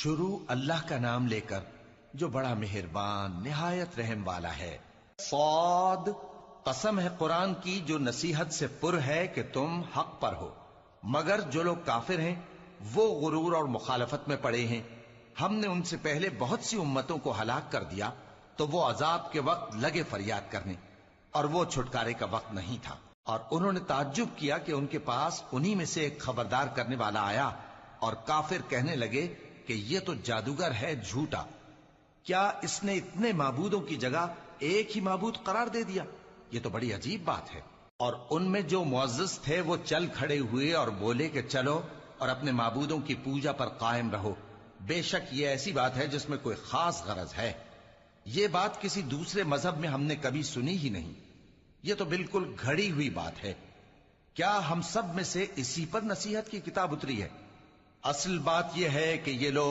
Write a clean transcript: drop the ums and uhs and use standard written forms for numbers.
شروع اللہ کا نام لے کر جو بڑا مہربان نہایت رحم والا ہے۔ صاد، قسم ہے قرآن کی جو نصیحت سے پر ہے کہ تم حق پر ہو، مگر جو لوگ کافر ہیں وہ غرور اور مخالفت میں پڑے ہیں۔ ہم نے ان سے پہلے بہت سی امتوں کو ہلاک کر دیا تو وہ عذاب کے وقت لگے فریاد کرنے، اور وہ چھٹکارے کا وقت نہیں تھا۔ اور انہوں نے تعجب کیا کہ ان کے پاس انہی میں سے ایک خبردار کرنے والا آیا، اور کافر کہنے لگے کہ یہ تو جادوگر ہے جھوٹا، کیا اس نے اتنے معبودوں کی جگہ ایک ہی معبود قرار دے دیا؟ یہ تو بڑی عجیب بات ہے۔ اور ان میں جو معزز تھے وہ چل کھڑے ہوئے اور بولے کہ چلو اور اپنے معبودوں کی پوجا پر قائم رہو، بے شک یہ ایسی بات ہے جس میں کوئی خاص غرض ہے۔ یہ بات کسی دوسرے مذہب میں ہم نے کبھی سنی ہی نہیں، یہ تو بالکل گھڑی ہوئی بات ہے۔ کیا ہم سب میں سے اسی پر نصیحت کی کتاب اتری ہے؟ اصل بات یہ ہے کہ یہ لوگ